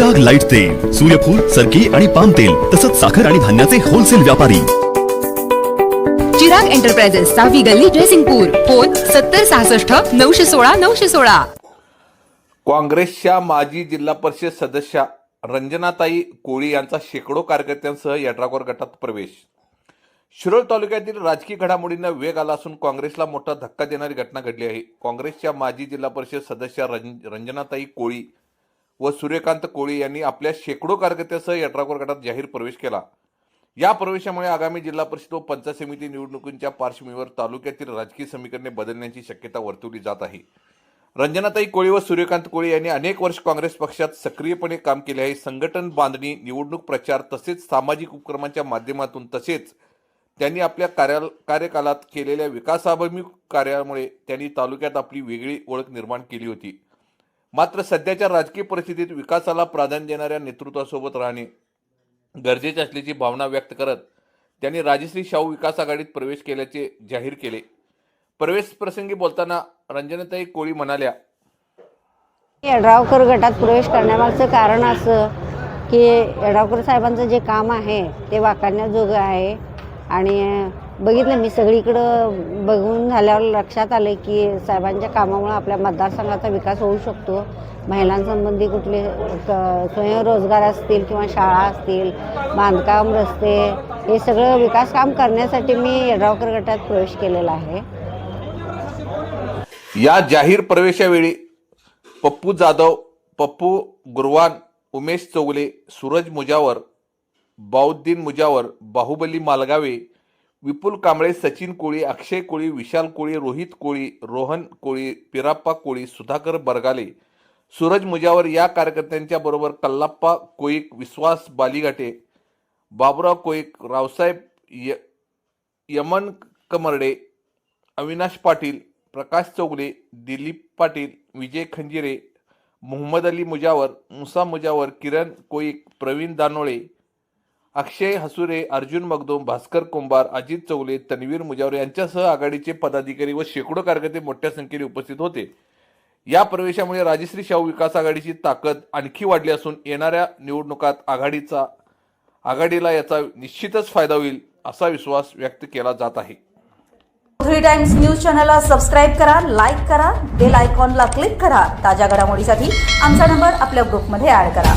Chirag light तेल, सूर्यफूल, सरकी आणि पाम तेल तसंच साखर आणि धान्याचे होलसेल व्यापारी. चिराग एंटरप्राइजेस, सावी गल्ली, जयसिंगपूर. फोन 7066 916 916. काँग्रेसच्या माजी जिल्हा परिषद सदस्या रंजनाताई कोळी यांचा शेकडो कार्यकर्त्यांसह यड्रावकर गटात प्रवेश. शिरोळ तालुक्यातील राजकीय घडामोडींना वेग आला असून काँग्रेसला मोठा धक्का देणारी घटना घडली आहे. काँग्रेसच्या माजी जिल्हा परिषद सदस्या रंजनाताई कोळी व सूर्यकांत कोळी यांनी आपल्या शेकडो कार्यकर्त्यांसह यड्रावकर गटात जाहीर प्रवेश केला. या प्रवेशामुळे आगामी जिल्हा परिषद व पंचायत समिती निवडणुकींच्या पार्श्वभूमीवर तालुक्यातील राजकीय समीकरणे बदलण्याची शक्यता वर्तवली जात आहे. रंजनाताई कोळी व सूर्यकांत कोळी यांनी अनेक वर्ष काँग्रेस पक्षात सक्रियपणे काम केले आहे. संघटन बांधणी, निवडणूक प्रचार तसेच सामाजिक उपक्रमांच्या माध्यमातून तसेच त्यांनी आपल्या कार्यकालात केलेल्या विकासाभिमुख कार्यामुळे त्यांनी तालुक्यात आपली वेगळी ओळख निर्माण केली होती. मात्र सध्याच्या राजकीय परिस्थितीत विकासाला प्राधान्य देणाऱ्या नेतृत्वासोबत राहणे गरजेचे असल्याची भावना व्यक्त करत त्यांनी राजश्री शाहू विकास आघाडीत प्रवेश केल्याचे जाहीर केले. प्रवेश प्रसंगी बोलताना रंजनाताई कोळी म्हणाल्या, यड्रावकर गटात प्रवेश करण्यामागचं कारण असं की यड्रावकर साहेबांचं जे काम आहे ते वाखाणण्याजोगं आहे. आणि बघितलं मी सगळीकडं बघून झाल्यावर लक्षात आलं की साहेबांच्या कामामुळे आपल्या मतदारसंघाचा विकास होऊ शकतो. महिलांसंबंधी कुठले स्वयंरोजगार असतील किंवा शाळा असतील, बांधकाम, रस्ते, हे सगळं विकास काम करण्यासाठी मी यड्रावकर गटात प्रवेश केलेला आहे. या जाहीर प्रवेशावेळी पप्पू जाधव, पप्पू गुरवान, उमेश चौगले, सूरज मुजावर, बाउद्दीन मुजावर, बाहुबली मालगावे, विपुल कांबळे, सचिन कोळी, अक्षय कोळी, विशाल कोळी, रोहित कोळी, रोहन कोळी, पिराप्पा कोळी, सुधाकर बरगाले, सूरज मुजावर या कार्यकर्त्यांच्या बरोबर कल्लाप्पा कोईक, विश्वास बालीघाटे, बाबुराव कोईक, रावसाहेब यमन कमर्डे, अविनाश पाटील, प्रकाश चौगले, दिलीप पाटील, विजय खंजिरे, मोहम्मद अली मुजावर, मुसा मुजावर, किरण कोईक, प्रवीण दानोळे, अक्षय हसुरे, अर्जुन मगदूम, भास्कर कुंभार, अजित चौगले, तन्वीर मुजावर यांच्यासह आघाडीचे पदाधिकारी व शेकडो कार्यकर्ते मोठ्या संख्येने उपस्थित होते. या प्रवेशामुळे राजश्री शाहू विकास आघाडीची ताकद आणखी वाढली असून येणाऱ्या निवडणुकात आघाडीला याचा निश्चितच फायदा होईल असा विश्वास व्यक्त केला जात आहे. 3 टाइम्स न्यूज चॅनलला सबस्क्राईब करा, लाईक करा, बेल आयकॉनला क्लिक करा. ताज्या घडामोडीसाठी आमचा नंबर आपल्या ग्रुपमध्ये ऍड करा.